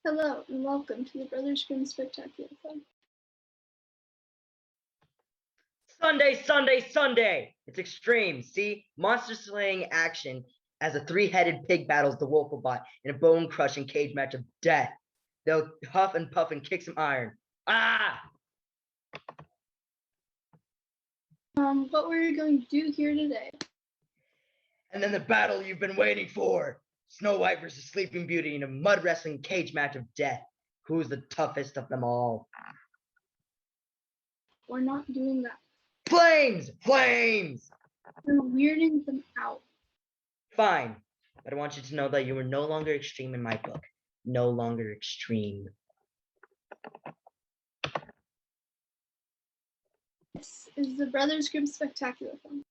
Hello and welcome to the Brothers Grimm spectaculathon. Sunday, Sunday, Sunday! It's extreme, see? Monster slaying action as a three-headed pig battles the Wolfobot in a bone-crushing cage match of death. They'll huff and puff and kick some iron. Ah! What we're going to do here today. And then the battle you've been waiting for. Snow White versus Sleeping Beauty in a mud wrestling cage match of death. Who's the toughest of them all? We're not doing that. Flames! Flames! We're weirding them out. Fine, but I want you to know that you are no longer extreme in my book. No longer extreme. This is the Brothers Grimm spectaculathon.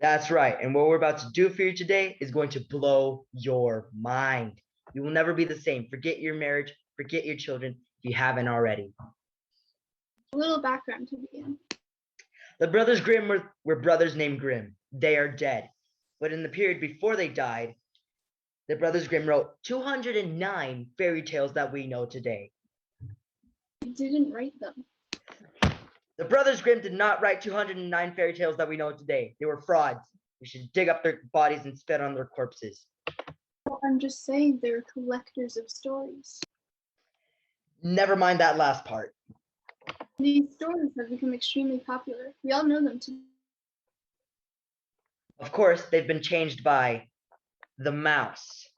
That's right, and what we're about to do for you today is going to blow your mind. You will never be the same. Forget your marriage, forget your children, if you haven't already. A little background to begin. The Brothers Grimm were brothers named Grimm. They are dead. But in the period before they died, the Brothers Grimm wrote 209 fairy tales that we know today. I didn't write them. The Brothers Grimm did not write 209 fairy tales that we know today. They were frauds. We should dig up their bodies and spit on their corpses. Well, I'm just saying they're collectors of stories. Never mind that last part. These stories have become extremely popular. We all know them too. Of course, they've been changed by the mouse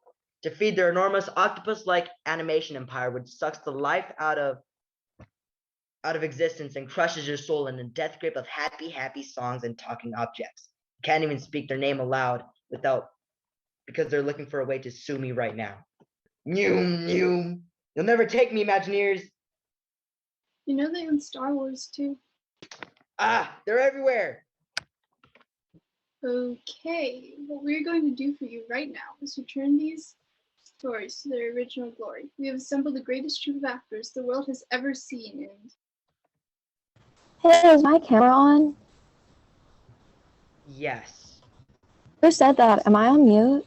to feed their enormous octopus-like animation empire, which sucks the life out of existence and crushes your soul in a death grip of happy songs and talking objects. You can't even speak their name aloud because they're looking for a way to sue me right now. Noom, noom. You'll never take me, Imagineers. You know they own Star Wars too. Ah, they're everywhere. Okay, what we're going to do for you right now is return these stories to their original glory. We have assembled the greatest troupe of actors the world has ever seen, and Hey, is my camera on? Yes. Who said that? Am I on mute?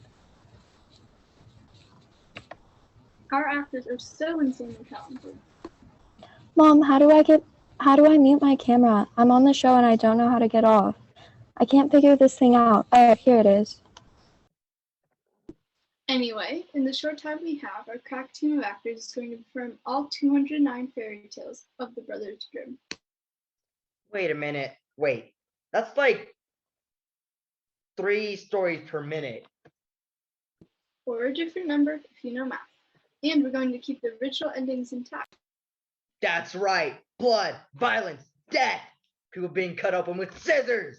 our actors are so insanely talented. Mom, how do I mute my camera? I'm on the show and I don't know how to get off. I can't figure this thing out. Alright, here it is. Anyway, in the short time we have, our crack team of actors is going to perform all 209 fairy tales of the Brothers Grimm. Wait a minute. Wait. That's like 3 stories per minute. Or a different number if you know math. And we're going to keep the original endings intact. That's right. Blood, violence, death. People being cut open with scissors.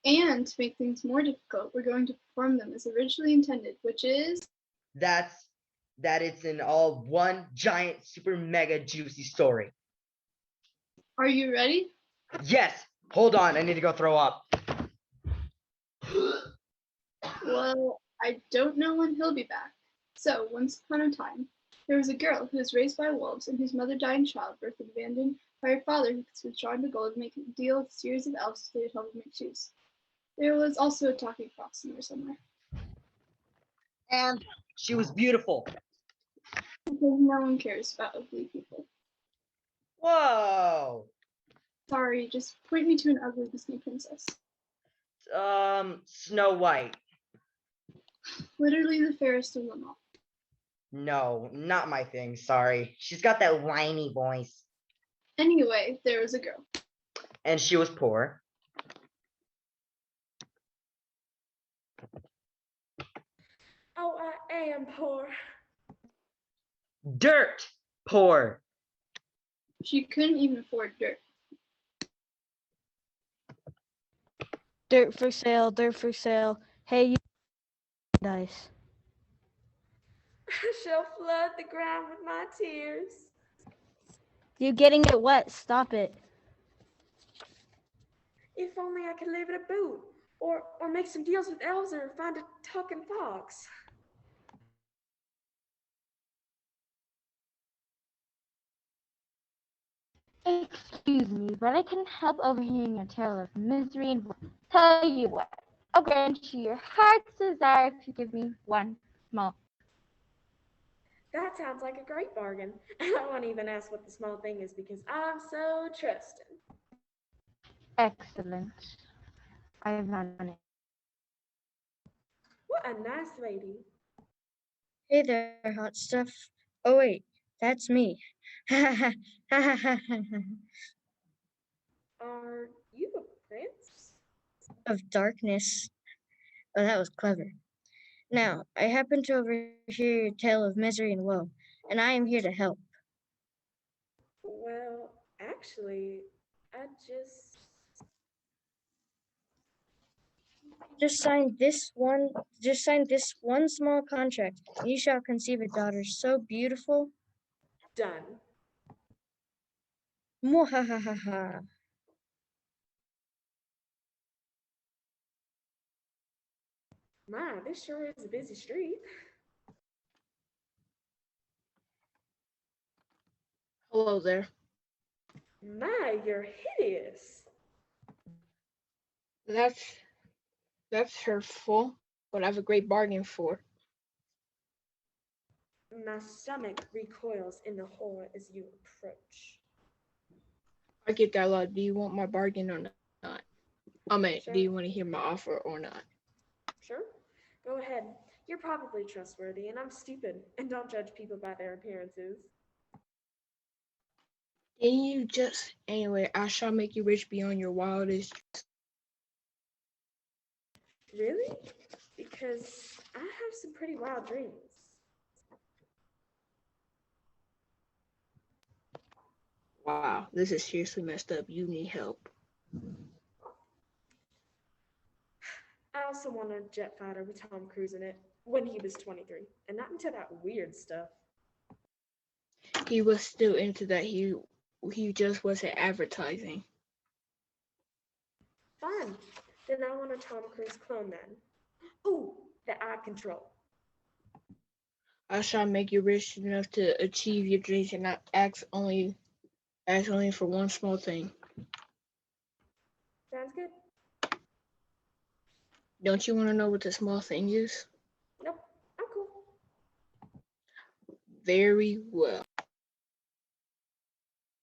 And to make things more difficult, we're going to perform them as originally intended, which is That it's in all one giant super mega juicy story. Are you ready? Yes. Hold on. I need to go throw up. Well, I don't know when he'll be back. So, once upon a time, there was a girl who was raised by wolves and whose mother died in childbirth and abandoned by her father, who was withdrawn to gold to make a deal with a series of elves so they would help him make shoes. There was also a talking fox in there somewhere. And she was beautiful. Because no one cares about ugly people. Whoa. Sorry, just point me to an ugly Disney princess. Snow White. Literally the fairest of them all. No, not my thing. Sorry. She's got that whiny voice. Anyway, there was a girl. And she was poor. Oh, I am poor. Dirt poor. She couldn't even afford dirt. Dirt for sale, dirt for sale. Hey, you dice. I shall flood the ground with my tears. You getting it wet. Stop it. If only I could live in a boot, or make some deals with elves, or find a talking fox. Excuse me, but I couldn't help overhearing your tale of misery and woe. Tell you what, I'll grant you your heart's desire if you give me one small. That sounds like a great bargain. I won't even ask what the small thing is because I'm so trusting. Excellent. I have not done it. What a nice lady. Hey there, hot stuff. Oh wait, that's me. Are you a prince? Of darkness. Oh, that was clever. Now, I happen to overhear your tale of misery and woe, and I am here to help. Well, actually, I Just sign this one small contract, and you shall conceive a daughter so beautiful. done. Mwahahaha. My, this sure is a busy street. Hello there. My, you're hideous. That's hurtful, but I have a great bargain for. My stomach recoils in the horror as you approach. I get that a lot. Do you want my bargain or not? I mean, Sure. do you want to hear my offer or not? Sure. Go ahead. You're probably trustworthy, and I'm stupid, and don't judge people by their appearances. Anyway, I shall make you rich beyond your wildest. Really? Because I have some pretty wild dreams. Wow, this is seriously messed up. You need help. I also want a jet fighter with Tom Cruise in it when he was 23, and not into that weird stuff. He was still into that. He just wasn't advertising. Fine. Then I want a Tom Cruise clone then. Ooh, the eye control. I shall make you rich enough to achieve your dreams and not ask only for one small thing. Sounds good? Don't you want to know what the small thing is? Nope, I'm cool. Very well.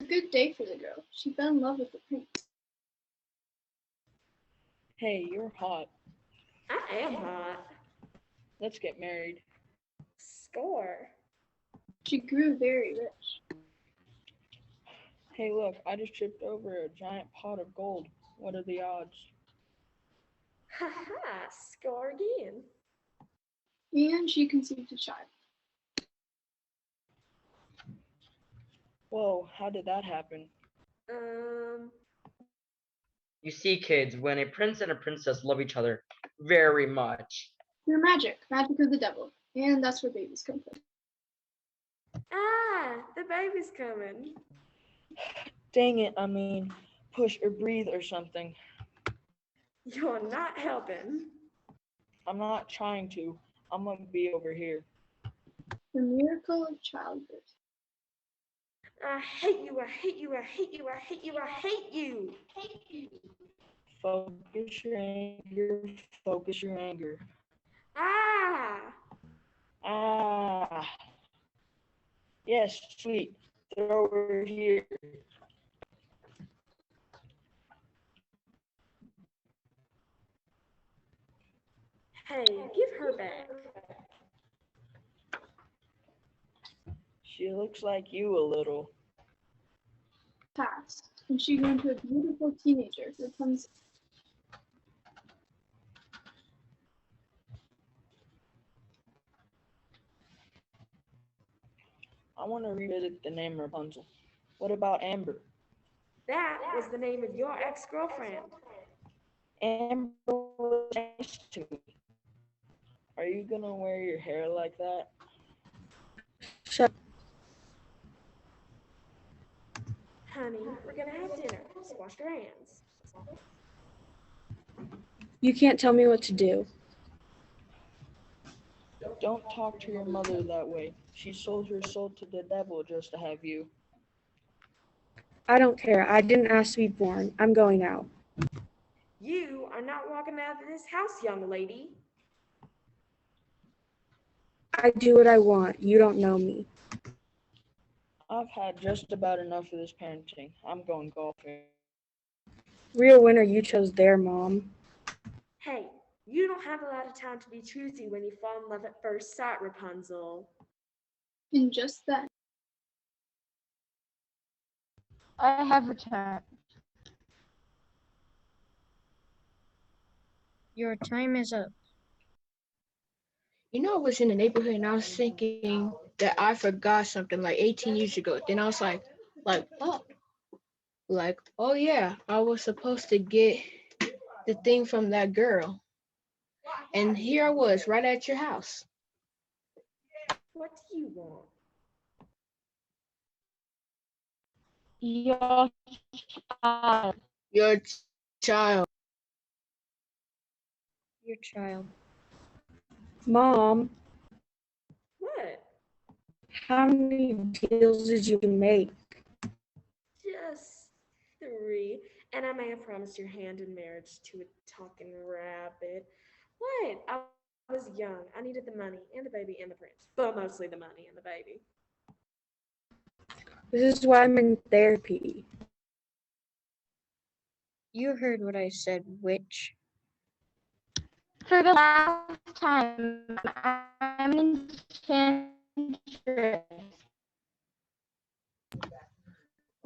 A good day for the girl. She fell in love with the prince. Hey, you're hot. I am hot. Let's get married. Score. She grew very rich. Hey, look, I just tripped over a giant pot of gold. What are the odds? Haha, score again. And she conceived a child. Whoa, how did that happen? You see, kids, when a prince and a princess love each other very much. Through magic. Magic of the devil. And that's where babies come from. Ah, the baby's coming. Dang it, I mean, push or breathe or something. You're not helping. I'm not trying to. I'm gonna be over here. The miracle of childbirth. I hate you, I hate you, I hate you, I hate you, I hate you. Focus your anger, focus your anger. Ah! Ah. Yes, sweet. Throw her here. Hey, give her back. She looks like you a little. Passed. And she grew into a beautiful teenager who comes. I want to revisit the name Rapunzel. What about Amber? That was the name of your ex-girlfriend. Amber was nice to me. Are you gonna wear your hair like that? Honey, we're gonna have dinner. Just wash your hands. You can't tell me what to do. Don't talk to your mother that way. She sold her soul to the devil just to have you. I don't care. I didn't ask to be born. I'm going out. You are not walking out of this house, young lady. I do what I want. You don't know me. I've had just about enough of this parenting. I'm going golfing. Real winner, you chose their mom. Hey, you don't have a lot of time to be choosy when you fall in love at first sight, Rapunzel. And just then, I have returned. Your time is up. I was in the neighborhood and I was thinking that I forgot something like 18 years ago. Then I was oh yeah, I was supposed to get the thing from that girl. And here I was, right at your house. What do you want? Your child. Your child. Your child. Mom, What? how many deals did you make? Just 3. And I may have promised your hand in marriage to a talking rabbit. What? I was young. I needed the money and the baby and the prince. But mostly the money and the baby. This is why I'm in therapy. You heard what I said, witch. For the last time, I'm enchantress.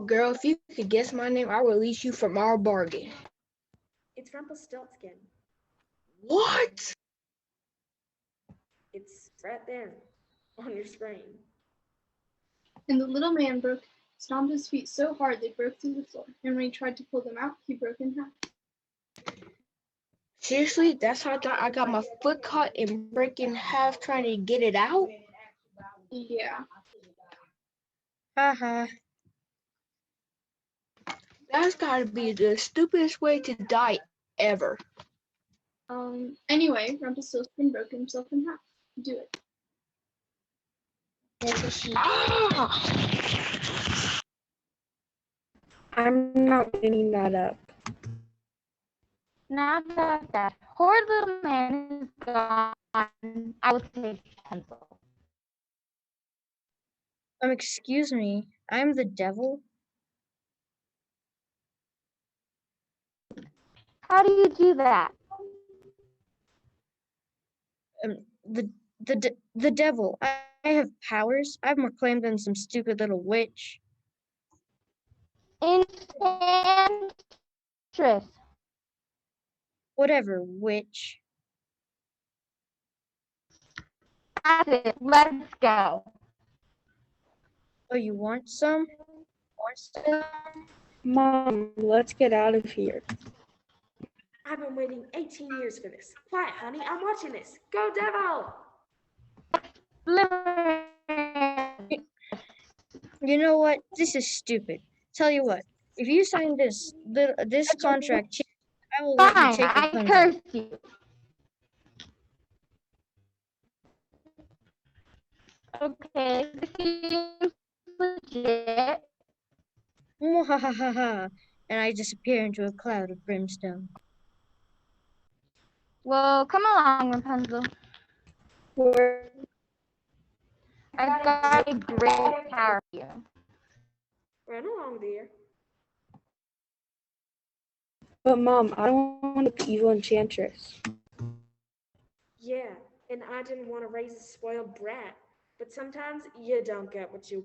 Girl, if you could guess my name, I'll release you from our bargain. It's Rumpelstiltskin. What? It's right there on your screen. and the little man stomped his feet so hard they broke through the floor, and when he tried to pull them out, he broke in half. Seriously? That's how I got my foot caught and break in half trying to get it out? Yeah. Haha. That's gotta be the stupidest way to die ever. Anyway, Rumpelstiltskin broke himself in half. Do it. Ah! I'm not cleaning that up. Now that that horrid little man is gone, I will take pencil. Excuse me. I'm the devil? How do you do that? The devil. I have powers. I have more claim than some stupid little witch. Enchantress. Whatever, witch. That's it. Let's go. Oh, you want some? Mom, let's get out of here. I've been waiting 18 years for this. Quiet, honey. I'm watching this. Go, devil! You know what? This is stupid. Tell you what. If you sign this contract, I will let you Fine, take your I clothes off. curse you. Okay, this seems legit. Mwahahaha. And I disappear into a cloud of brimstone. Well, come along, Rapunzel. Where? I've got a great power for you. Run along, dear. But Mom, I don't want to be evil enchantress. Yeah, and I didn't want to raise a spoiled brat. But sometimes you don't get what you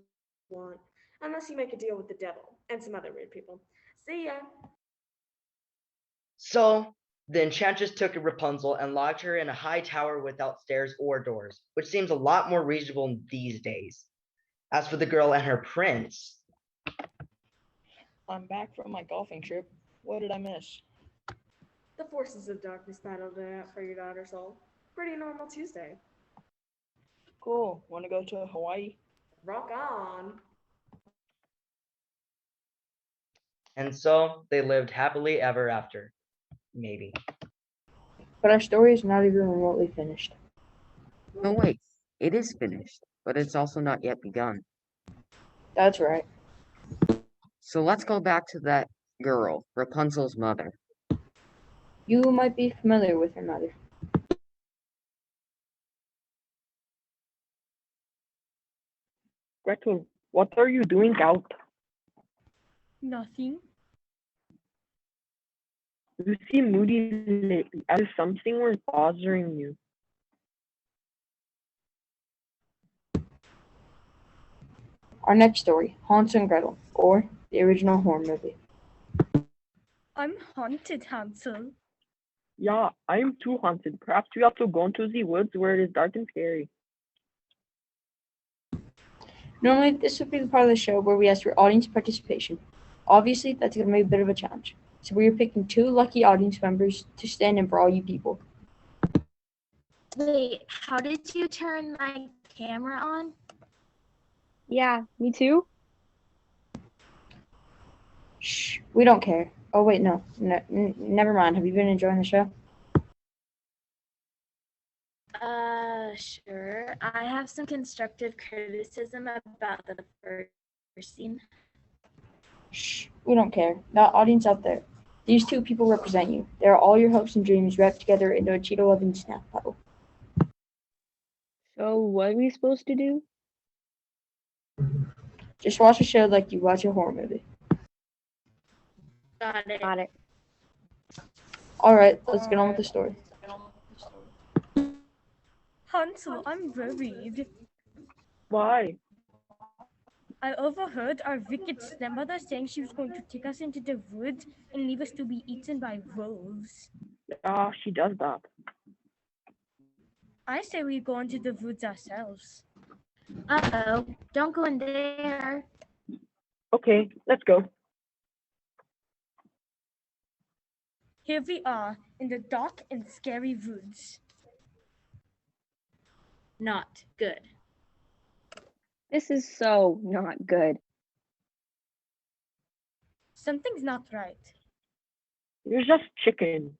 want. Unless you make a deal with the devil and some other weird people. See ya. So the enchantress took Rapunzel and locked her in a high tower without stairs or doors, which seems a lot more reasonable these days. As for the girl and her prince, I'm back from my golfing trip. What did I miss? The forces of darkness battled it out for your daughter's soul. Pretty normal Tuesday. Cool. Want to go to Hawaii? Rock on. and so they lived happily ever after. Maybe. But our story is not even remotely finished. No, wait. It is finished, but it's also not yet begun. That's right. So let's go back to that girl, Rapunzel's mother. You might be familiar with her mother. Gretel, what are you doing out? Nothing. You seem moody lately, as if something was bothering you. Our next story, Hansel and Gretel, or the original horror movie. I'm haunted, Hansel. Yeah, I am too haunted. Perhaps we ought to go into the woods where it is dark and scary. Normally, this would be the part of the show where we ask for audience participation. Obviously, that's going to be a bit of a challenge. So we are picking 2 lucky audience members to stand in for all you people. Wait, how did you turn my camera on? Yeah, me too. Shh, we don't care. Oh wait, no, never mind. Have you been enjoying the show? Sure. I have some constructive criticism about the first scene. Shh, we don't care. The audience out there. These 2 people represent you. They are all your hopes and dreams wrapped together into a Cheeto-loving snack puddle. So what are we supposed to do? Just watch a show like you watch a horror movie. Got it. Got it. Alright, let's get on with the story. Hansel, I'm worried. Why? I overheard our wicked stepmother saying she was going to take us into the woods and leave us to be eaten by wolves. Ah, she does that. I say we go into the woods ourselves. Uh-oh, don't go in there. Okay, let's go. Here we are in the dark and scary woods. Not good. This is so not good. Something's not right. You're just chicken.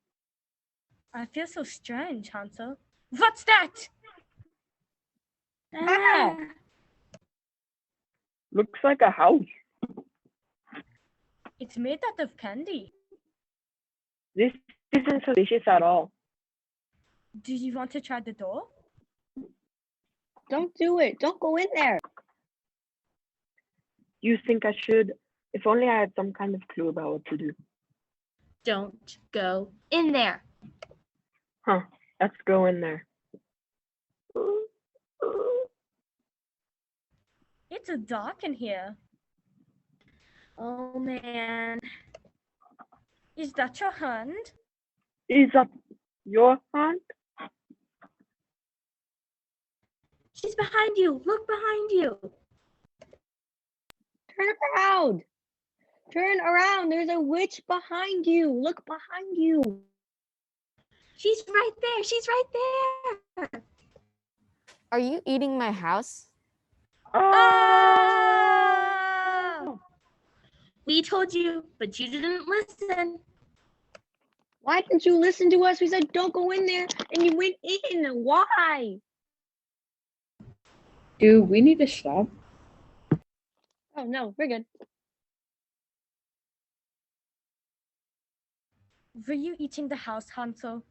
I feel so strange, Hansel. What's that? Ah! Looks like a house. It's made out of candy. This isn't delicious at all. Do you want to try the door? Don't do it. Don't go in there. You think I should? If only I had some kind of clue about what to do. Don't go in there. Huh, let's go in there. It's so dark in here. Oh man. Is that your hand? Is that your hand? She's behind you. Look behind you. Turn around. Turn around. There's a witch behind you. Look behind you. She's right there. She's right there. Are you eating my house? Oh! We told you, but you didn't listen. Why didn't you listen to us? We said don't go in there and you went in. Why? Dude, we need to stop. Oh no, we're good. Were you eating the house, Hansel?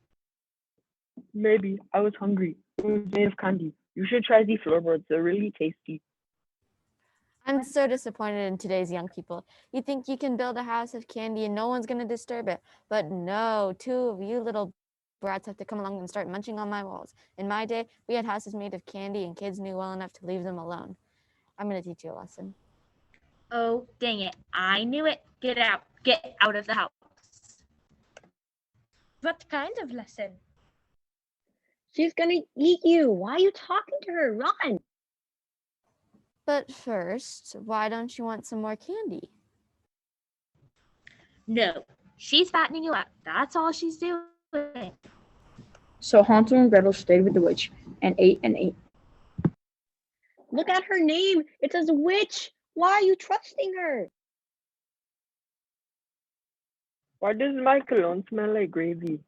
Maybe. I was hungry. It was made of candy. You should try these floorboards. They're really tasty. I'm so disappointed in today's young people. You think you can build a house of candy and no one's going to disturb it. But no, 2 of you little brats have to come along and start munching on my walls. In my day, we had houses made of candy and kids knew well enough to leave them alone. I'm going to teach you a lesson. Oh, dang it. I knew it. Get out. Get out of the house. What kind of lesson? She's gonna eat you. Why are you talking to her? Run. But first, why don't you want some more candy? No, she's fattening you up. That's all she's doing. So Hansel and Gretel stayed with the witch and ate and ate. Look at her name. It says witch. Why are you trusting her? Why does my cologne smell like gravy?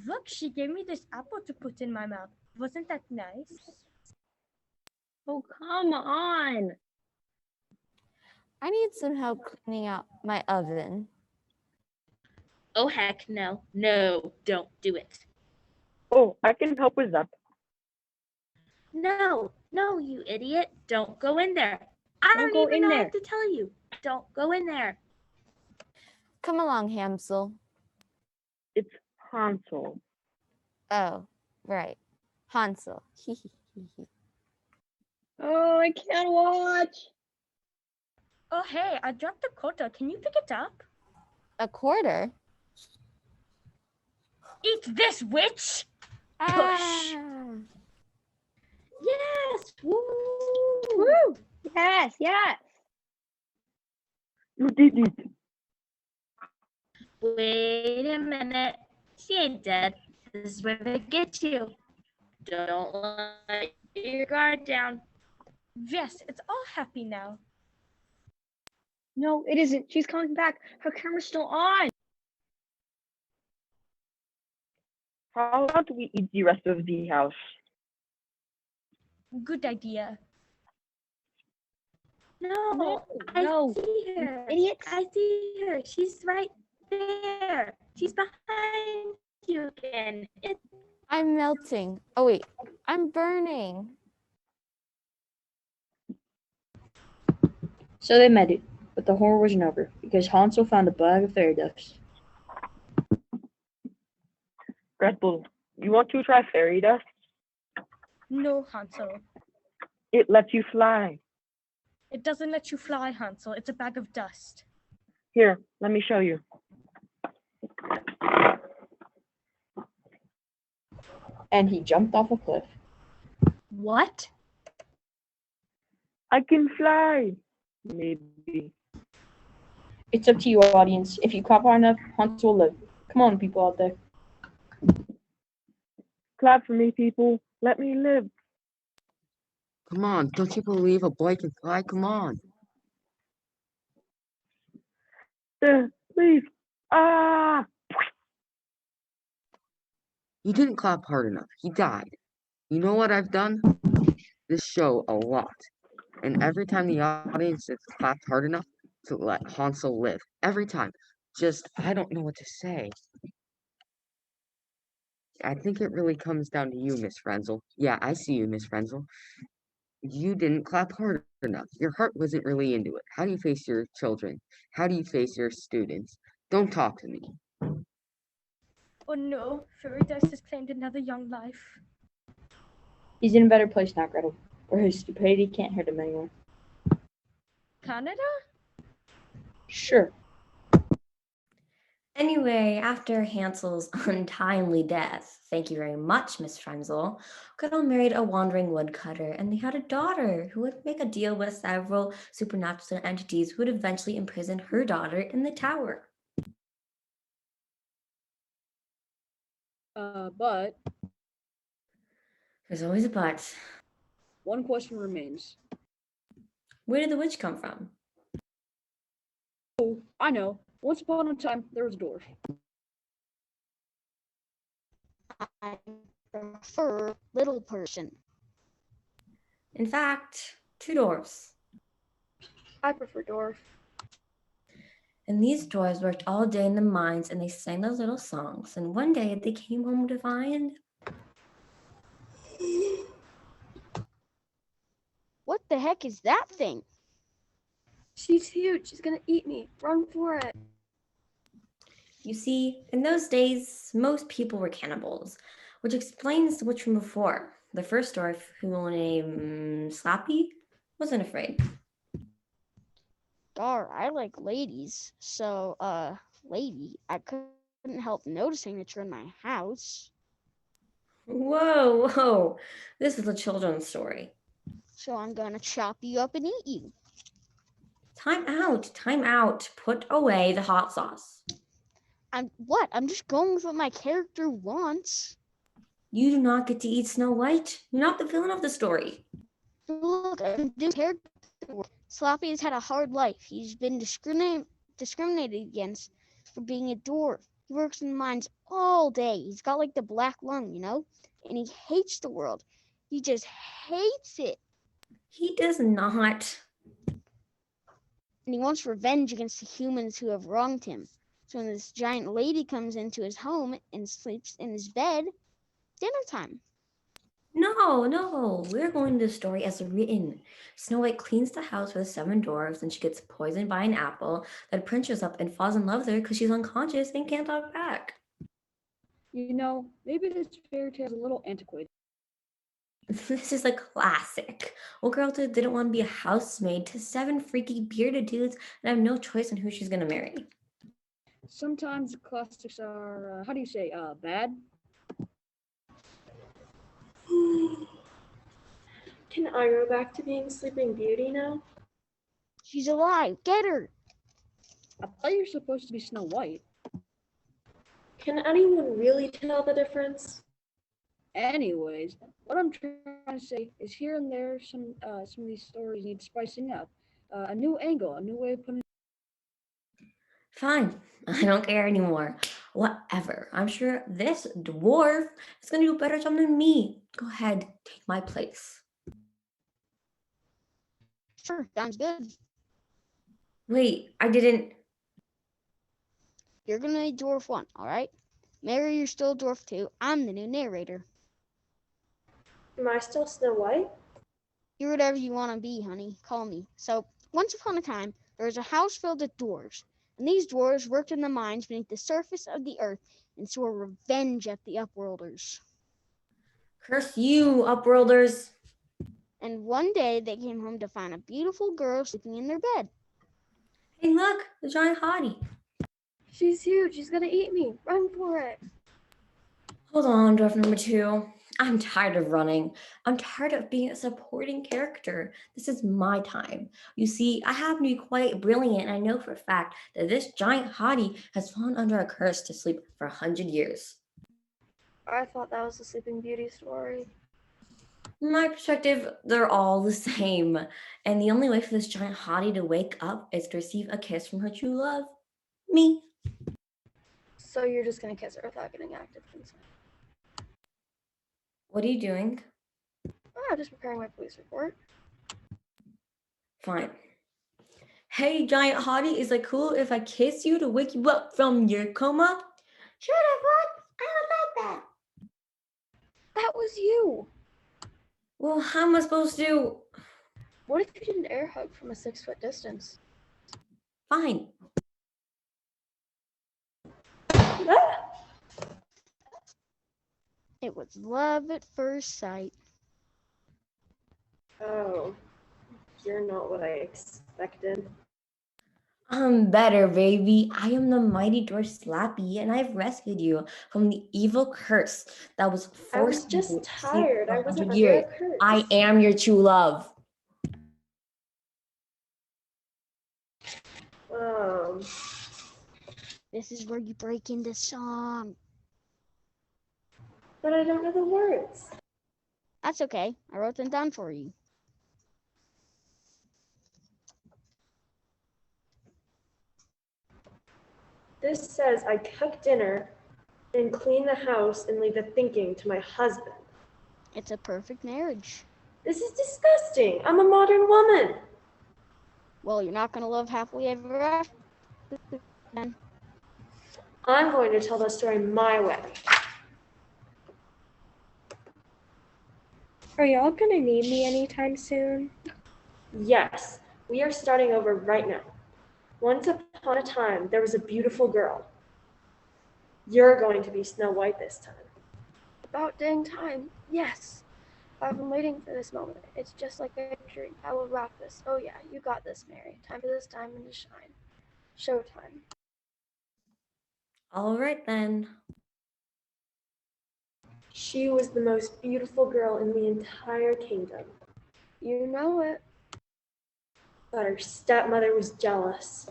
Look, she gave me this apple to put in my mouth. Wasn't that nice? Oh, come on. I need some help cleaning out my oven. Oh, heck no. No, don't do it. Oh, I can help with that. No, No, you idiot. Don't go in there. I Don't don't go even in know there. what to tell you. Don't go in there. Come along, Hansel. It's Hansel. Oh, right. Hansel. Hee hee hee hee. Oh, I can't watch. Oh, hey, I dropped a quarter. Can you pick it up? A quarter? Eat this, witch! Push. Ah. Yes! Woo! Woo! Yes, yes. You did it. Wait a minute. She ain't dead. This is where they get you. Don't let your guard down. Yes, it's all happy now. No, it isn't. She's coming back. Her camera's still on. How about we eat the rest of the house? Good idea. No, No, no, I see you her. idiots. I see her. She's right there. She's behind you again. I'm melting. Oh, wait. I'm burning. So they met it, but the horror wasn't over because Hansel found a bag of fairy dust. Gretel, you want to try fairy dust? No, Hansel. It lets you fly. It doesn't let you fly, Hansel. It's a bag of dust. Here, let me show you. And he jumped off a cliff. What? I can fly. Maybe. It's up to you, audience. If you clap hard enough, Hansel will live. Come on, people out there. Clap for me, people. Let me live. Come on, don't you believe a boy can fly? Come on. Please. Ah! You didn't clap hard enough. He died. You know what I've done? This show a lot. And every time the audience has clapped hard enough to let Hansel live. Every time. Just, I don't know what to say. I think it really comes down to you, Miss Frenzel. Yeah, I see you, Miss Frenzel. You didn't clap hard enough. Your heart wasn't really into it. How do you face your children? How do you face your students? Don't talk to me. Oh no, fairy dust has claimed another young life. He's in a better place now, Gretel, where his stupidity can't hurt him anymore. Canada? Sure. Anyway, after Hansel's untimely death, thank you very much, Miss Frenzel, Gretel married a wandering woodcutter, and they had a daughter who would make a deal with several supernatural entities who would eventually imprison her daughter in the tower. But There's always a but. one question remains. Where did the witch come from? Oh, I know. Once upon a time, there was a dwarf. I prefer little person. In fact, two dwarfs. I prefer dwarf. And these dwarves worked all day in the mines and they sang those little songs. And one day they came home to find. What the heck is that thing? She's huge. She's gonna eat me. Run for it. You see, in those days, most people were cannibals, which explains the witch from before. The first dwarf, who we'll name Slappy, wasn't afraid. Gar, I like ladies. So, lady, I couldn't help noticing that you're in my house. Whoa, whoa. This is a children's story. So I'm gonna chop you up and eat you. Time out, time out. Put away the hot sauce. I'm just going with what my character wants. You do not get to eat Snow White. You're not the villain of the story. Look, I'm doing character work. Sloppy has had a hard life. He's been discriminated against for being a dwarf. He works in the mines all day. He's got like the black lung, you know? And he hates the world. He just hates it. He does not. And he wants revenge against the humans who have wronged him. So when this giant lady comes into his home and sleeps in his bed, dinner time. No, we're going to the story as written. Snow White cleans the house for the seven dwarfs and she gets poisoned by an apple. Then Prince shows up and falls in love with her because she's unconscious and can't talk back. You know, maybe this fairy tale is a little antiquated. This is a classic. What girl didn't want to be a housemaid to seven freaky bearded dudes and have no choice in who she's going to marry? Sometimes classics are, how do you say, bad? Can I go back to being Sleeping Beauty now? She's alive. Get her. I thought you were supposed to be Snow White. Can anyone really tell the difference? Anyways, what I'm trying to say is here and there, some of these stories need spicing up. A new angle, a new way of putting. Fine, I don't care anymore. Whatever. I'm sure this dwarf is going to do a better job than me. Go ahead, take my place. Sure, sounds good. Wait, I didn't. You're gonna be dwarf 1, all right? Mary, you're still dwarf 2. I'm the new narrator. Am I still Snow White? You're whatever you want to be, honey. Call me. So, once upon a time, there was a house filled with dwarves, and these dwarves worked in the mines beneath the surface of the earth and swore revenge at the Upworlders. Curse you, Upworlders. And one day, they came home to find a beautiful girl sleeping in their bed. Hey, look, the giant hottie. She's huge. She's gonna eat me. Run for it. Hold on, dwarf number 2. I'm tired of running. I'm tired of being a supporting character. This is my time. You see, I happen to be quite brilliant, and I know for a fact that this giant hottie has fallen under a curse to sleep for 100 years. I thought that was the Sleeping Beauty story. From my perspective, they're all the same. And the only way for this giant hottie to wake up is to receive a kiss from her true love. Me. So you're just gonna kiss her without getting active consent? What are you doing? Oh, just preparing my police report. Fine. Hey, giant hottie, is it cool if I kiss you to wake you up from your coma? Sure, what? I would like that. That was you. Well, how am I supposed to? What if you did an air hug from a 6-foot distance? Fine. It was love at first sight. Oh, you're not what I expected. I'm better, baby. I am the mighty dwarf Slappy, and I've rescued you from the evil curse that was I was forced just you to sleep tired. for I 100 wasn't under years. a curse. I am your true love. This is where you break into song. But I don't know the words. That's okay. I wrote them down for you. This says I cook dinner and clean the house and leave the thinking to my husband. It's a perfect marriage. This is disgusting. I'm a modern woman. Well, you're not going to love happily ever after then. I'm going to tell the story my way. Are y'all gonna need me anytime soon? Yes, we are starting over right now. Once upon a time, there was a beautiful girl. You're going to be Snow White this time. About dang time, yes. I've been waiting for this moment. It's just like a dream. I will rock this. Oh yeah, you got this, Mary. Time for this diamond to shine. Showtime. All right, then. She was the most beautiful girl in the entire kingdom. You know it. But her stepmother was jealous.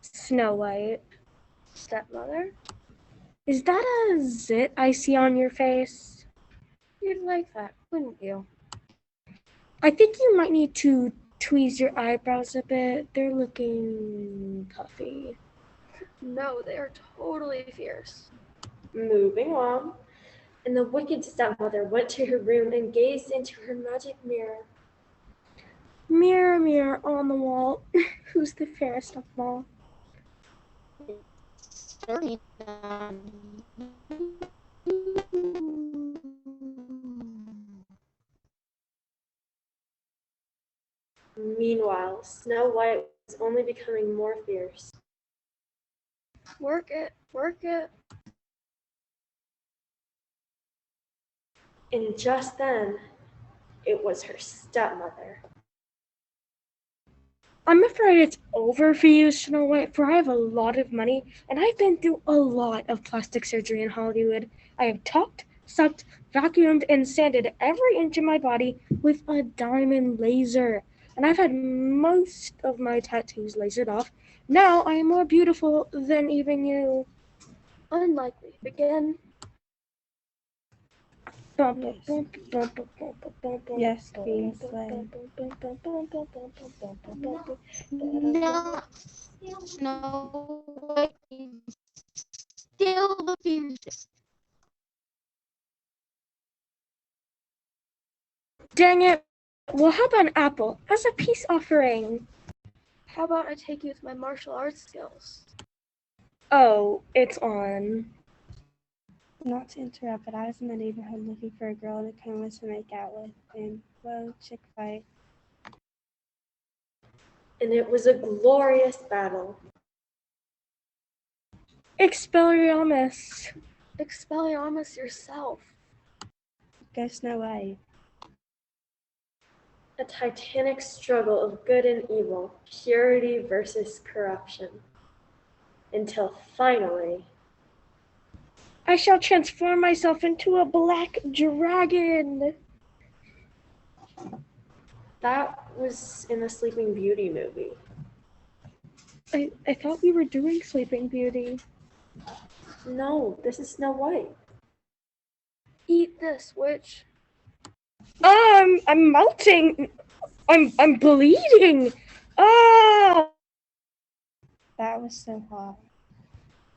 Snow White. Stepmother? Is that a zit I see on your face? You'd like that, wouldn't you? I think you might need to tweeze your eyebrows a bit. They're looking puffy. No, they are totally fierce. Moving on. And the wicked stepmother went to her room and gazed into her magic mirror. Mirror, mirror on the wall, who's the fairest of them all? Certainly Meanwhile, Snow White was only becoming more fierce. Work it, work it. And just then, it was her stepmother. I'm afraid it's over for you, Snow White, for I have a lot of money and I've been through a lot of plastic surgery in Hollywood. I have talked, sucked, vacuumed, and sanded every inch of my body with a diamond laser. And I've had most of my tattoos lasered off. Now I am more beautiful than even you. Unlikely. Begin. Yes, Queen Slay. No, Snow White is still the fiercest. Dang it. Well, how about an apple as a peace offering? How about I take you with my martial arts skills? Oh, it's on. Not to interrupt, but I was in the neighborhood looking for a girl to come with to make out with, and, well, chick fight. And it was a glorious battle. Expelliarmus! Expelliarmus yourself. Go Snow White. A titanic struggle of good and evil, purity versus corruption. Until finally, I shall transform myself into a black dragon! that was in the Sleeping Beauty movie. I thought we were doing Sleeping Beauty. No, this is Snow White. Eat this, witch. I'm melting! I'm bleeding! Ah! That was so hot.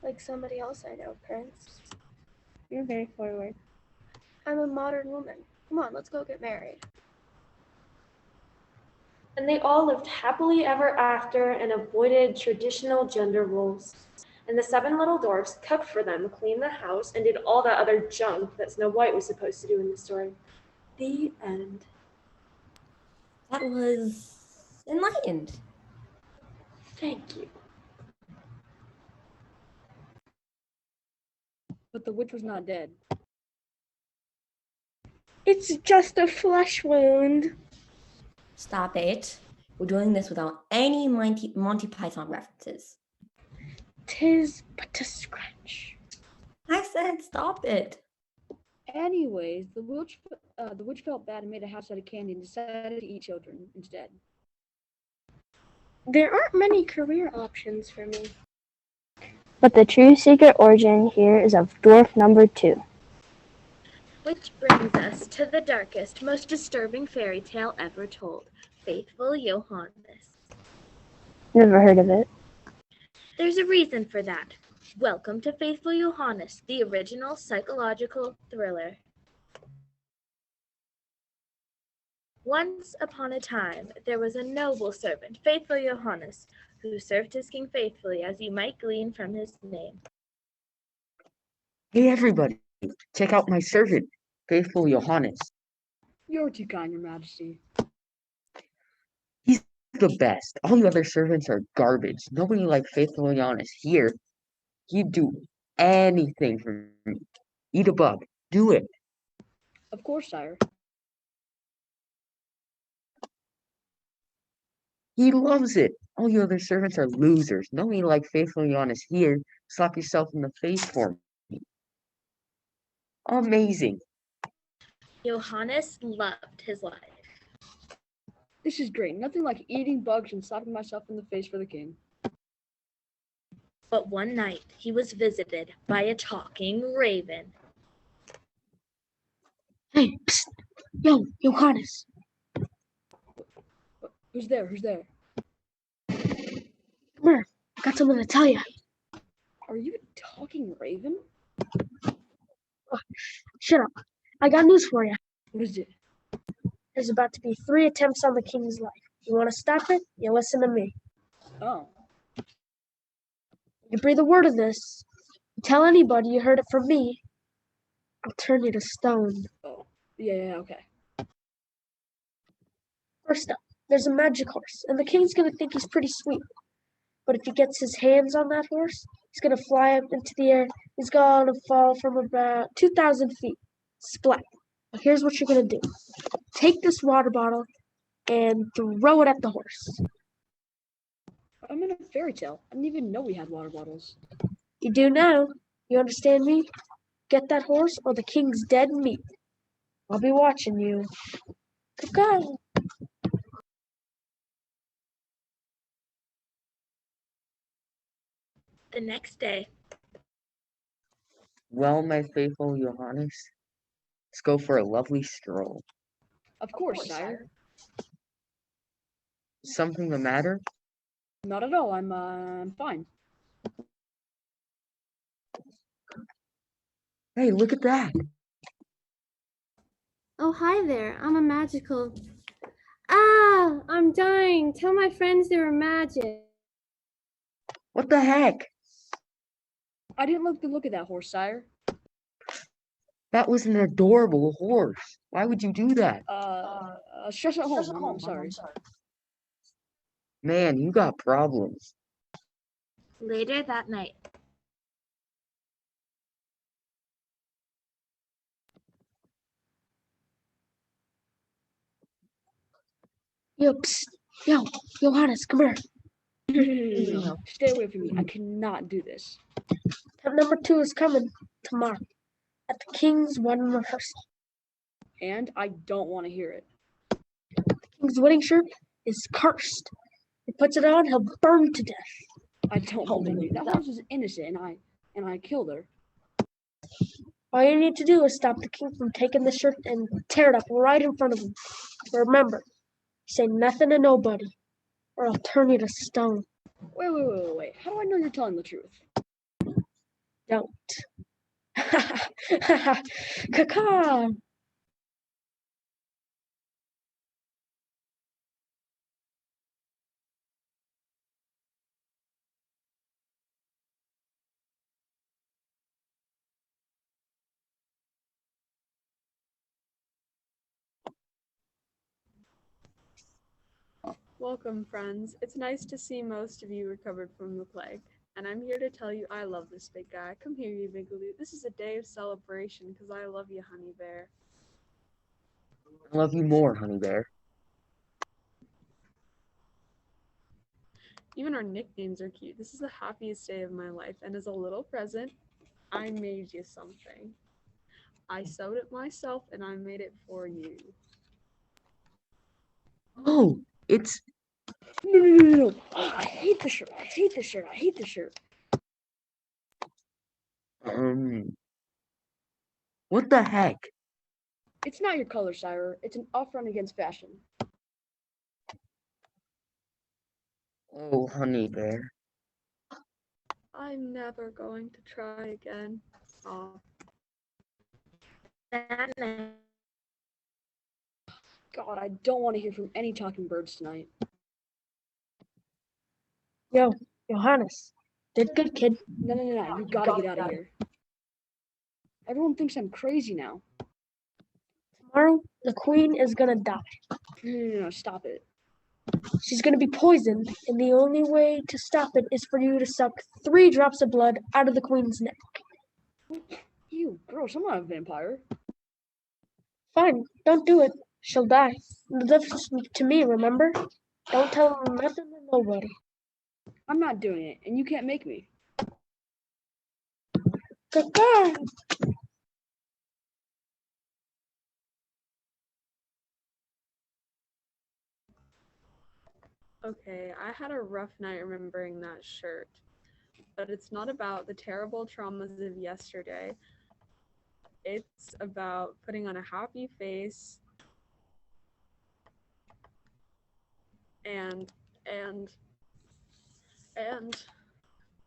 Like somebody else I know, Prince. You're very forward. I'm a modern woman. Come on, let's go get married. And they all lived happily ever after and avoided traditional gender roles. And the 7 little dwarfs cooked for them, cleaned the house, and did all that other junk that Snow White was supposed to do in the story. The end. That was enlightened. Thank you. But the witch was not dead. It's just a flesh wound. Stop it. We're doing this without any Monty Python references. 'Tis but a scratch. I said stop it. Anyways, the witch felt bad and made a house out of candy and decided to eat children instead. There aren't many career options for me. But the true secret origin here is of dwarf number 2. Which brings us to the darkest, most disturbing fairy tale ever told, Faithful Johannes. Never heard of it. There's a reason for that. Welcome to Faithful Johannes, the original psychological thriller. Once upon a time, there was a noble servant, Faithful Johannes, who served his king faithfully, as you might glean from his name. Hey everybody, check out my servant, Faithful Johannes. You're too kind, Your Majesty. He's the best. All the other servants are garbage. Nobody like Faithful Johannes here. He'd do anything for me. Eat a bug. Do it. Of course, sire. He loves it. All the other servants are losers. Nobody like Faithful Johannes here. Slap yourself in the face for me. Amazing. Johannes loved his life. This is great. Nothing like eating bugs and slapping myself in the face for the king. But one night, he was visited by a talking raven. Hey, psst. Yo, Johannes. Who's there? Who's there? Come here. I got something to tell you. Are you a talking raven? Oh, shut up. I got news for you. What is it? There's about to be 3 attempts on the king's life. You want to stop it? You listen to me. Oh. You breathe a word of this. You tell anybody you heard it from me. I'll turn you to stone. Oh, yeah, okay. First up, there's a magic horse, and the king's gonna think he's pretty sweet. But if he gets his hands on that horse, he's gonna fly up into the air. He's gonna fall from about 2,000 feet. Splat. Now here's what you're gonna do. Take this water bottle and throw it at the horse. I'm in a fairy tale. I didn't even know we had water bottles. You do now. You understand me? Get that horse or the king's dead meat. I'll be watching you. Caw. The next day. Well, my faithful Johannes, let's go for a lovely stroll. Of course, sire. Something the matter? Not at all. I'm fine. Hey, look at that. Oh, hi there. I'm a magical. Ah, I'm dying. Tell my friends they were magic. What the heck? I didn't look at that horse, sire. That was an adorable horse. Why would you do that? Stress at home. I'm sorry. Man, you got problems. Later that night. Yo, psst. Yo, Johannes, come here. No. Stay away from me. I cannot do this. Time number 2 is coming tomorrow at the king's wedding rehearsal. And I don't want to hear it. The king's wedding shirt is cursed. If he puts it on, he'll burn to death. I don't believe you. That horse was innocent, and I killed her. All you need to do is stop the king from taking the shirt and tear it up right in front of him. Remember, say nothing to nobody, or I'll turn you to stone. Wait. How do I know you're telling the truth? Don't. Caw. Welcome, friends. It's nice to see most of you recovered from the plague. And I'm here to tell you I love this big guy. Come here, you Bigaloo. This is a day of celebration because I love you, Honey Bear. I love you more, Honey Bear. Even our nicknames are cute. This is the happiest day of my life. And as a little present, I made you something. I sewed it myself and I made it for you. Oh, it's... No. I hate the shirt. What the heck? It's not your color, sire. It's an affront against fashion. Oh, Honey Bear. I'm never going to try again. Aw. God, I don't want to hear from any talking birds tonight. Yo, Johannes. Did good, kid. No. You gotta get out of here. Everyone thinks I'm crazy now. Tomorrow, the queen is gonna die. No, stop it. She's gonna be poisoned, and the only way to stop it is for you to suck 3 drops of blood out of the queen's neck. Ew, gross, I'm not a vampire. Fine, don't do it. She'll die. The difference to me, remember? Don't tell nothing to nobody. I'm not doing it, and you can't make me. Caw. Okay, I had a rough night remembering that shirt. But it's not about the terrible traumas of yesterday. It's about putting on a happy face and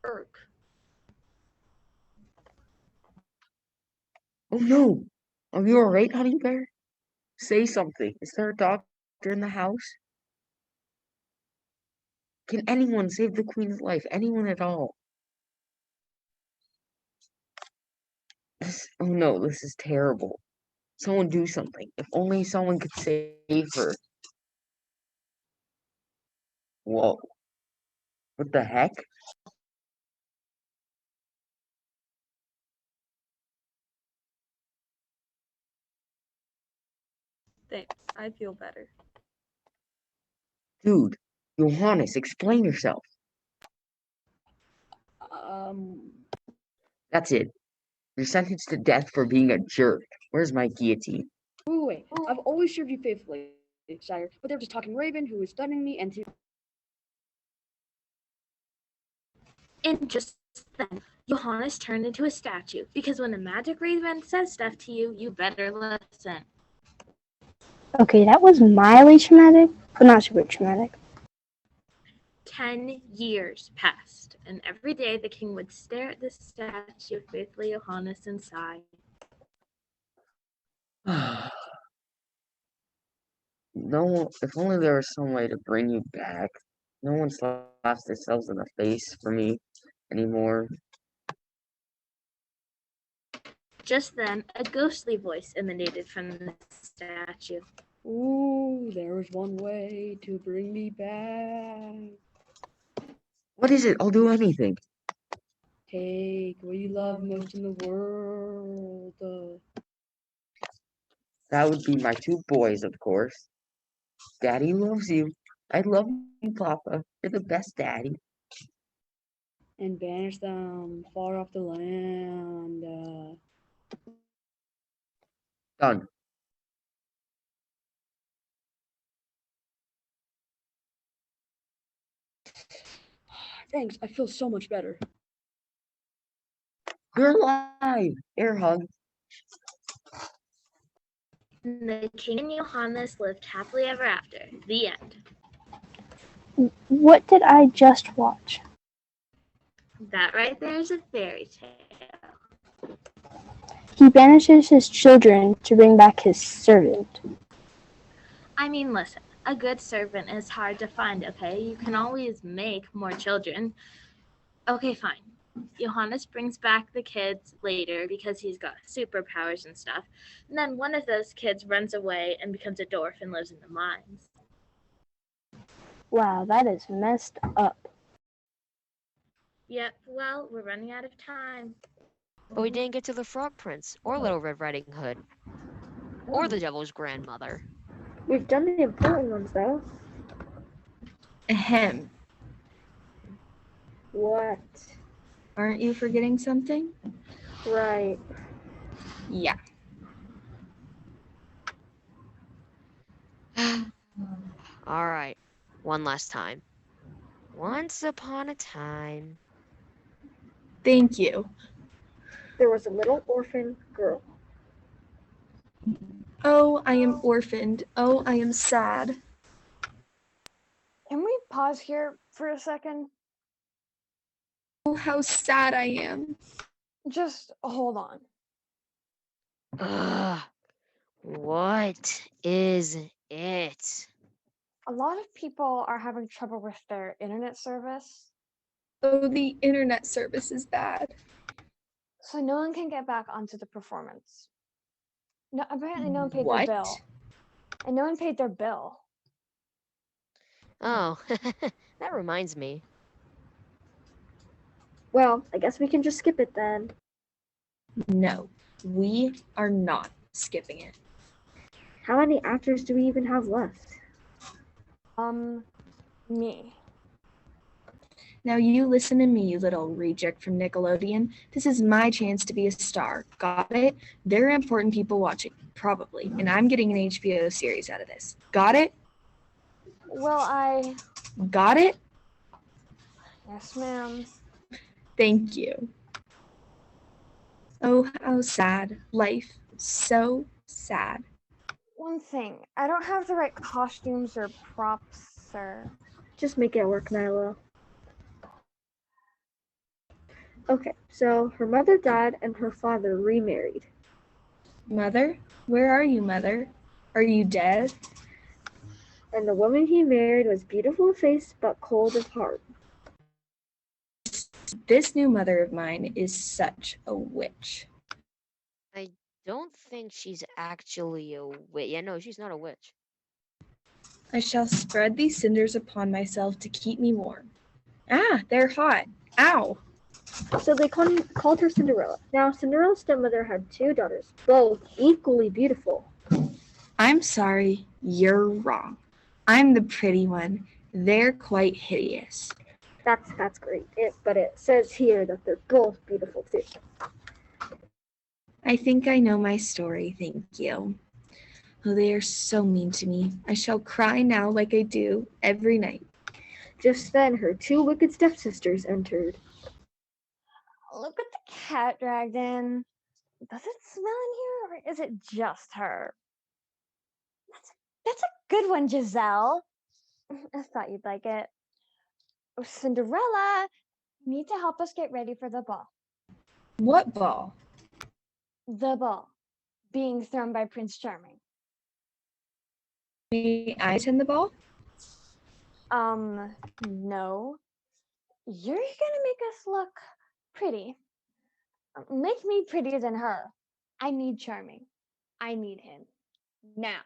irk. Oh no! Are you alright, Honey Bear? Say something. Is there a doctor in the house? Can anyone save the Queen's life? Anyone at all? Oh no, this is terrible. Someone do something. If only someone could save her. Whoa. What the heck? Thanks. I feel better. Dude, Johannes, explain yourself. That's it. You're sentenced to death for being a jerk. Where's my guillotine? Wait. I've always served you faithfully, sire, but they're just talking Raven, who is threatening me, and And just then, Johannes turned into a statue because when the magic raven says stuff to you, you better listen. Okay, that was mildly traumatic, but not super traumatic. 10 years passed, and every day the king would stare at the statue of faithful Johannes and sigh. No, if only there was some way to bring you back. No one slaps themselves in the face for me anymore. Just then, a ghostly voice emanated from the statue. ooh, there's one way to bring me back. What is it? I'll do anything. Take what you love most in the world. That would be my two boys, of course. Daddy loves you. I love you, Papa. You're the best daddy. And banish them far off the land. Done. Thanks, I feel so much better. You're alive. Air hug. And the king and Johannes lived happily ever after. The end. What did I just watch? That right there is a fairy tale. He banishes his children to bring back his servant. I mean, listen, a good servant is hard to find, okay? You can always make more children. Okay, fine. Johannes brings back the kids later because he's got superpowers and stuff. And then one of those kids runs away and becomes a dwarf and lives in the mines. Wow, that is messed up. Yep, well, we're running out of time. But we didn't get to the Frog Prince, or Little Red Riding Hood, or the Devil's grandmother. We've done the important ones, though. Ahem. What? Aren't you forgetting something? Right. Yeah. All right, one last time. Once upon a time. Thank you. There was a little orphan girl. Oh, I am orphaned. Oh, I am sad. Can we pause here for a second? Oh, how sad I am. Just hold on. Ugh. What is it? A lot of people are having trouble with their internet service. Oh, the internet service is bad. So no one can get back onto the performance. No, apparently no one paid What? their bill. And no one paid their bill. Oh, that reminds me. Well, I guess we can just skip it then. No, we are not skipping it. How many actors do we even have left? Me. Now you listen to me, you little reject from Nickelodeon. This is my chance to be a star. Got it? There are important people watching, probably, and I'm getting an HBO series out of this. Got it? Well, Got it? Yes, ma'am. Thank you. Oh, how sad. Life. So sad. One thing, I don't have the right costumes or props, sir. Just make it work, Nyla. Okay, so her mother died and her father remarried. Mother? Where are you, Mother? Are you dead? And the woman he married was beautiful of face but cold of heart. This new mother of mine is such a witch. don't think she's actually a witch. Yeah, no, she's not a witch. I shall spread these cinders upon myself to keep me warm. Ah, they're hot. Ow! So they called her Cinderella. Now, Cinderella's stepmother had two daughters, both equally beautiful. I'm sorry, you're wrong. I'm the pretty one. They're quite hideous. That's great. But it says here that they're both beautiful too. I think I know my story, thank you. Oh, they are so mean to me. I shall cry now like I do every night. Just then her two wicked stepsisters entered. Look at the cat dragon. Does it smell in here, or is it just her? That's a good one, Giselle. I thought you'd like it. Oh, Cinderella, you need to help us get ready for the ball. What ball? The ball being thrown by Prince Charming. May I attend the ball? No. You're gonna make us look pretty. Make me prettier than her. I need Charming. I need him. Now.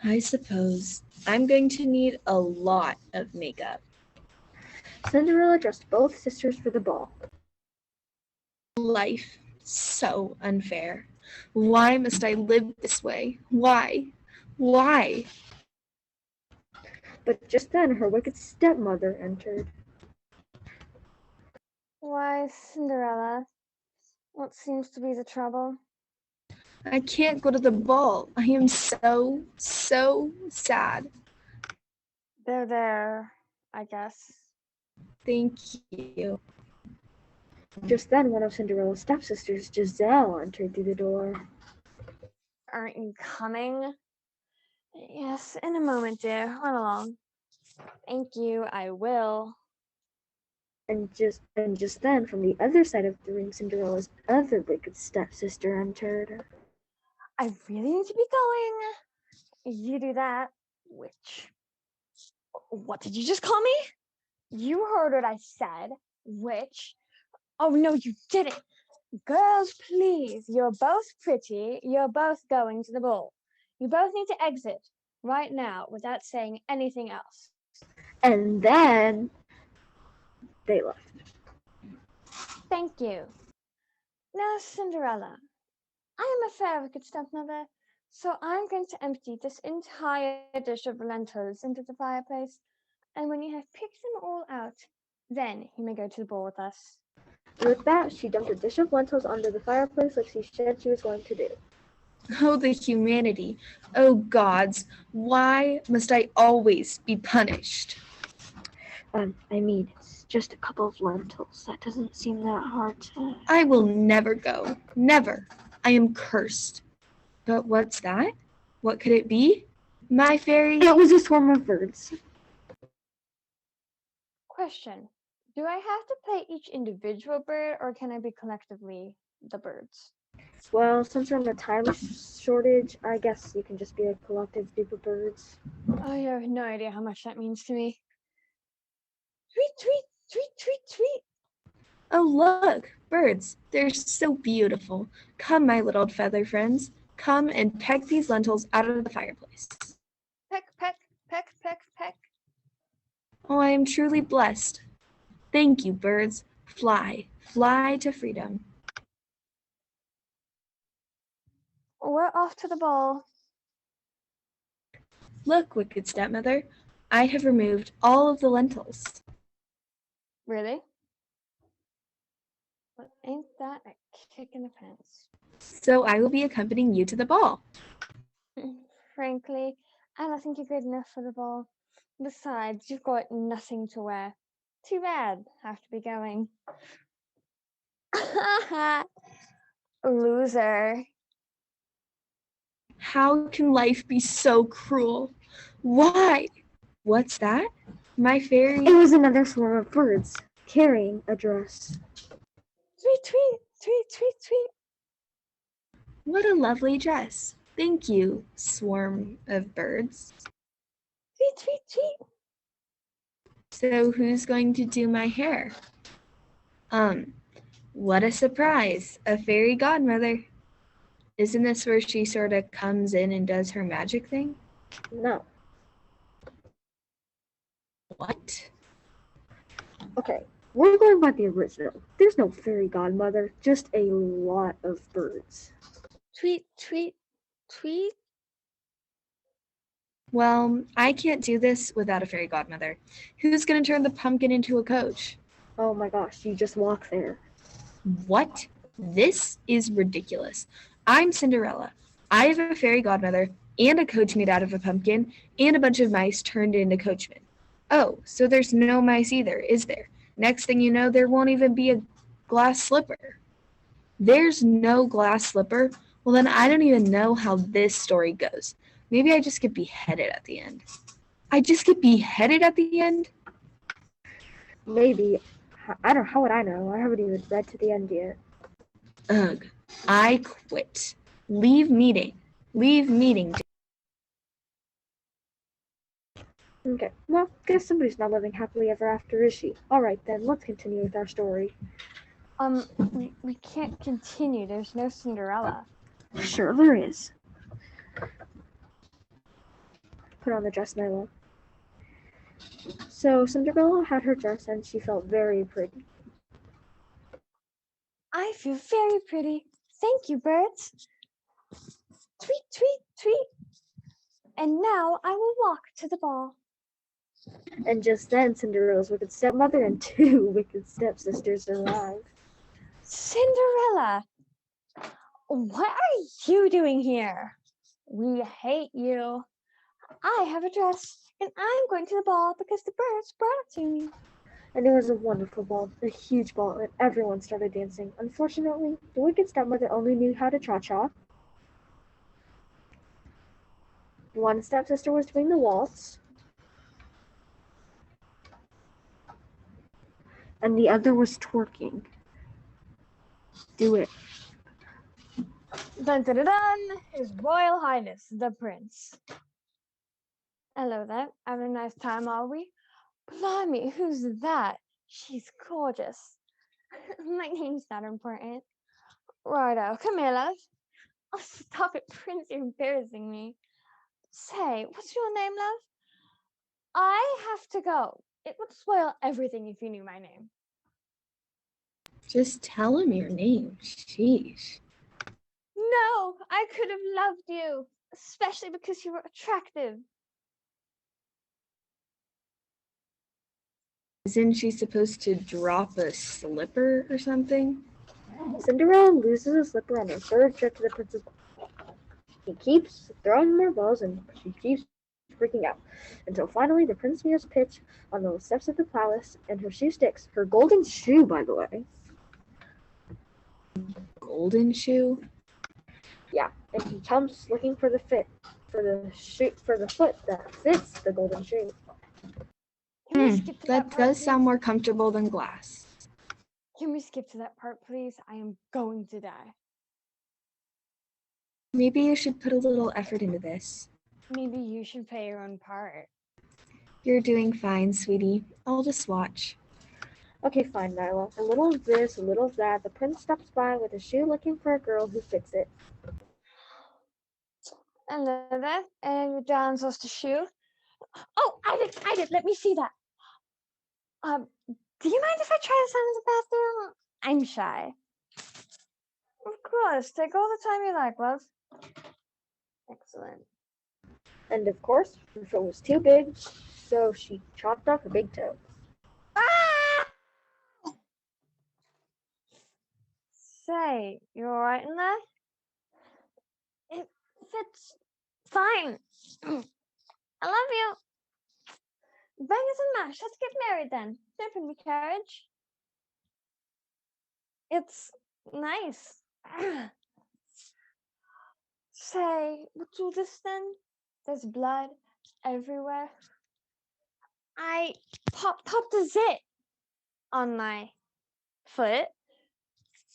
I suppose I'm going to need a lot of makeup. Cinderella dressed both sisters for the ball. Life, so unfair. Why must I live this way? Why? Why? But just then her wicked stepmother entered. Why, Cinderella? What seems to be the trouble? I can't go to the ball. I am so sad. There, I guess. Thank you. Just then one of Cinderella's stepsisters, Giselle, entered through the door. Aren't you coming? Yes, in a moment, dear. Run along. Thank you, I will. And just then, from the other side of the room, Cinderella's other wicked stepsister entered. I really need to be going. You do that. Witch. What did you just call me? You heard what I said. Witch. Oh, no, you didn't. Girls, please. You're both pretty. You're both going to the ball. You both need to exit right now without saying anything else. And then they left. Thank you. Now, Cinderella, I am a fair wicked stepmother, so I'm going to empty this entire dish of lentils into the fireplace, and when you have picked them all out, then you may go to the ball with us. With that, she dumped a dish of lentils under the fireplace like she said she was going to do. Oh, the humanity. Oh, gods. Why must I always be punished? It's just a couple of lentils. That doesn't seem that hard to... I will never go. Never. I am cursed. But what's that? What could it be? My fairy... It was a swarm of birds. Question. Do I have to play each individual bird, or can I be collectively the birds? Well, since we're in a time shortage, I guess you can just be a collective group of birds. Oh, you have no idea how much that means to me. Tweet, tweet, tweet, tweet, tweet. Oh, look, birds. They're so beautiful. Come, my little feather friends. Come and peck these lentils out of the fireplace. Peck, peck, peck, peck, peck. Oh, I am truly blessed. Thank you, birds. Fly, fly to freedom. We're off to the ball. Look, wicked stepmother. I have removed all of the lentils. Really? But ain't that a kick in the pants? So I will be accompanying you to the ball. Frankly, I don't think you're good enough for the ball. Besides, you've got nothing to wear. Too bad, have to be going. Loser. How can life be so cruel? Why? What's that? My fairy... It was another swarm of birds, carrying a dress. Tweet, tweet, tweet, tweet, tweet. What a lovely dress. Thank you, swarm of birds. Tweet, tweet, tweet. So who's going to do my hair? What a surprise! A fairy godmother. Isn't this where she sort of comes in and does her magic thing? No. What? Okay, we're going by the original. There's no fairy godmother, just a lot of birds. Tweet, tweet, tweet. Well, I can't do this without a fairy godmother. Who's going to turn the pumpkin into a coach? Oh my gosh, you just walk there. What? This is ridiculous. I'm Cinderella. I have a fairy godmother and a coach made out of a pumpkin and a bunch of mice turned into coachmen. Oh, so there's no mice either, is there? Next thing you know, there won't even be a glass slipper. There's no glass slipper? Well, then I don't even know how this story goes. Maybe I just get beheaded at the end. I just get beheaded at the end? Maybe. I don't. How would I know? I haven't even read to the end yet. Ugh. I quit. Leave meeting. Leave meeting. Okay, well, guess somebody's not living happily ever after, is she? Alright then, let's continue with our story. We can't continue. There's no Cinderella. Sure there is. Put on the dress, Nyla. So Cinderella had her dress and she felt very pretty. I feel very pretty. Thank you, birds. Tweet, tweet, tweet. And now I will walk to the ball. And just then, Cinderella's wicked stepmother and two wicked stepsisters arrived. Cinderella, what are you doing here? We hate you. I have a dress, and I'm going to the ball because the birds brought it to me. And it was a wonderful ball, a huge ball, and everyone started dancing. Unfortunately, the wicked stepmother only knew how to cha-cha. One stepsister was doing the waltz, and the other was twerking. Do it. Dun dun dun dun! His Royal Highness, the Prince. Hello there. Having a nice time, are we? Blimey, who's that? She's gorgeous. My name's not important. Righto, come here, love. Oh, stop it, Prince, you're embarrassing me. Say, what's your name, love? I have to go. It would spoil everything if you knew my name. Just tell him your name. Sheesh. No, I could have loved you, especially because you were attractive. Isn't she supposed to drop a slipper or something? Cinderella loses a slipper on her third trip to the prince's ball. He keeps throwing more balls and she keeps freaking out. Until finally the prince meets pitch on the steps of the palace and her shoe sticks. Her golden shoe, by the way. Golden shoe? Yeah, and he comes looking for the foot that fits the golden shoe. That does sound more comfortable than glass. Can we skip to that part, please? I am going to die. Maybe you should put a little effort into this. Maybe you should play your own part. You're doing fine, sweetie. I'll just watch. Okay, fine, Nyla. A little of this, a little of that. The prince stops by with a shoe looking for a girl who fits it. Hello there. And your darling lost a shoe. Oh, I did. Let me see that. Do you mind if I try this on in the bathroom? I'm shy. Of course. Take all the time you like, love. Excellent. And of course, her foot was too big, so she chopped off her big toe. Ah! Say, you alright in there? It fits fine. I love you. Bangers and mash. Let's get married then. Open the carriage. It's nice. Say, what's all this then? There's blood everywhere. I popped a zit on my foot.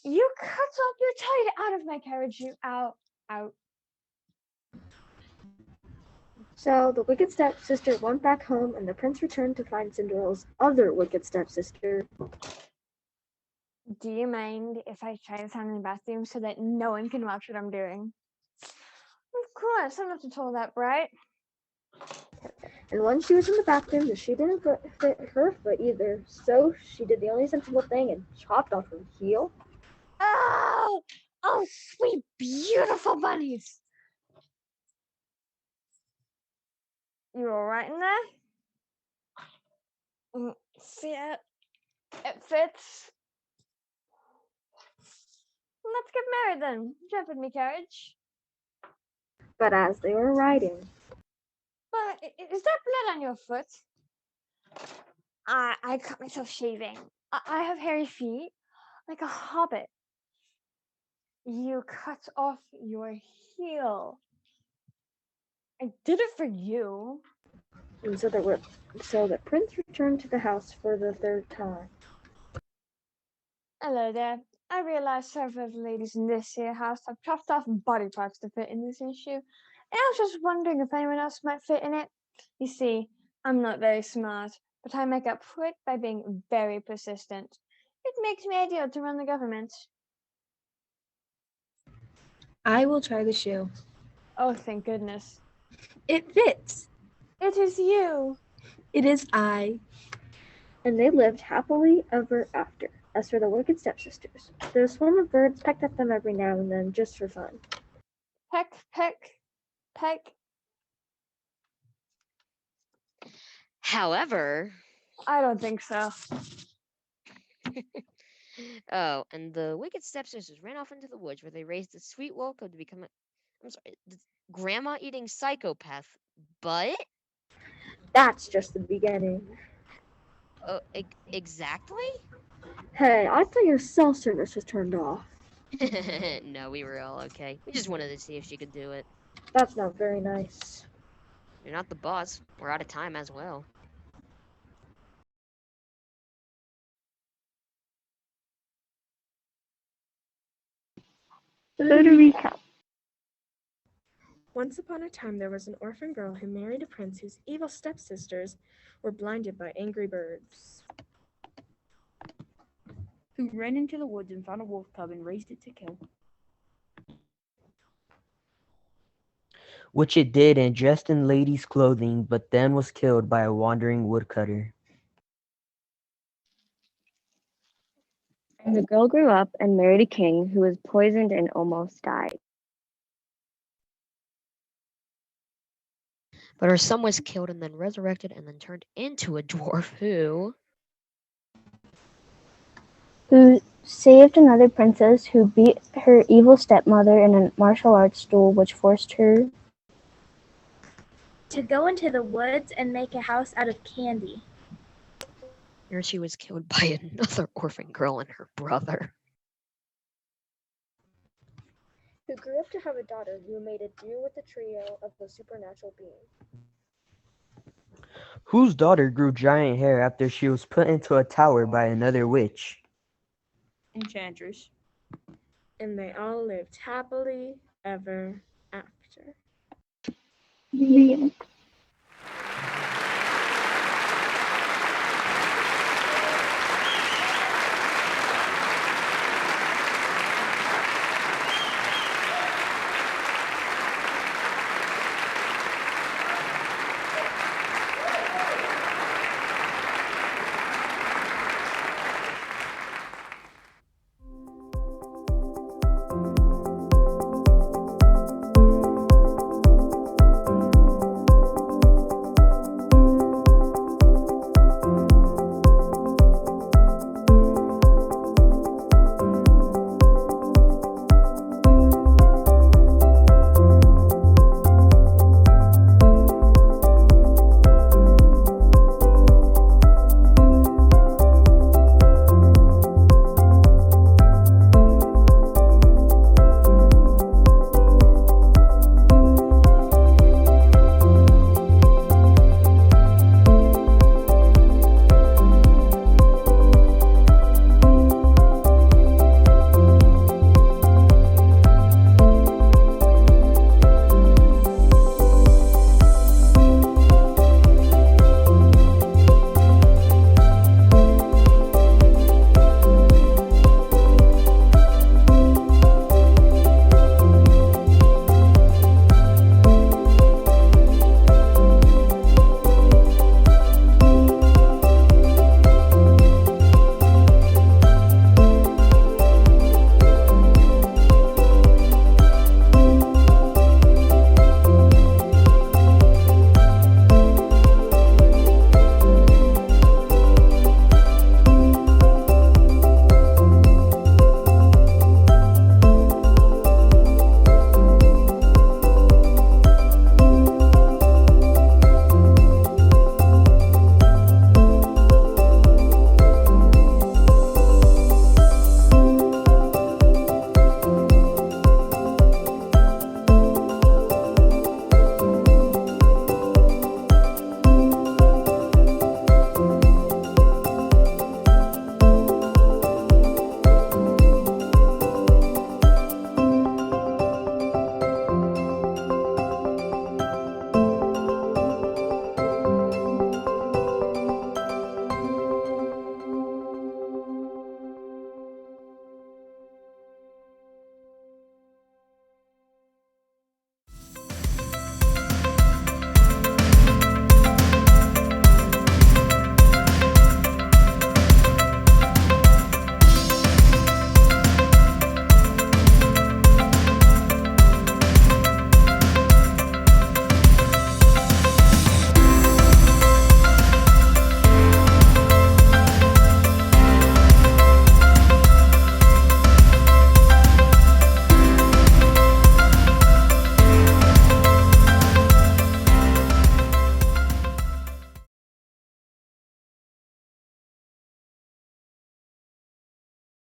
You cut off your toe. Get out of my carriage, you out. So the wicked stepsister went back home, and the prince returned to find Cinderella's other wicked stepsister. Do you mind if I try this on in the bathroom so that no one can watch what I'm doing? Of course, I'm not to tell that, right? And when she was in the bathroom, the shoe didn't fit her foot either, so she did the only sensible thing and chopped off her heel. Oh, oh, sweet, beautiful bunnies. You all right in there? See it? It fits. Let's get married then. Jump in me carriage. But as they were riding, But is there blood on your foot? I cut myself shaving. I have hairy feet, like a hobbit. You cut off your heel. I did it for you. and so the prince returned to the house for the third time. Hello there. I realize several of the ladies in this here house have chopped off body parts to fit in this issue, and I was just wondering if anyone else might fit in it. You see, I'm not very smart, but I make up for it by being very persistent. It makes me ideal to run the government. I will try the shoe. Oh, thank goodness. It fits. It is you. It is I. And they lived happily ever after. As for the wicked stepsisters, the swarm of birds pecked at them every now and then just for fun. Peck, peck, peck. However, I don't think so. oh, and the wicked stepsisters ran off into the woods where they raised the sweet welcome to become the grandma-eating psychopath. But That's just the beginning. Exactly? Hey, I thought your cell service was turned off. No, we were all okay. We just wanted to see if she could do it. That's not very nice. You're not the boss. We're out of time as well. So to recap, Once upon a time, there was an orphan girl who married a prince whose evil stepsisters were blinded by angry birds. Who ran into the woods and found a wolf cub and raised it to kill. Which it did and dressed in ladies' clothing, but then was killed by a wandering woodcutter. And the girl grew up and married a king who was poisoned and almost died. But her son was killed and then resurrected and then turned into a dwarf who saved another princess who beat her evil stepmother in a martial arts duel, which forced her to go into the woods and make a house out of candy. Here she was killed by another orphan girl and her brother. Who grew up to have a daughter who made a deal with the trio of a supernatural being. Whose daughter grew giant hair after she was put into a tower by another witch. Enchantress. And they all lived happily ever after. The end.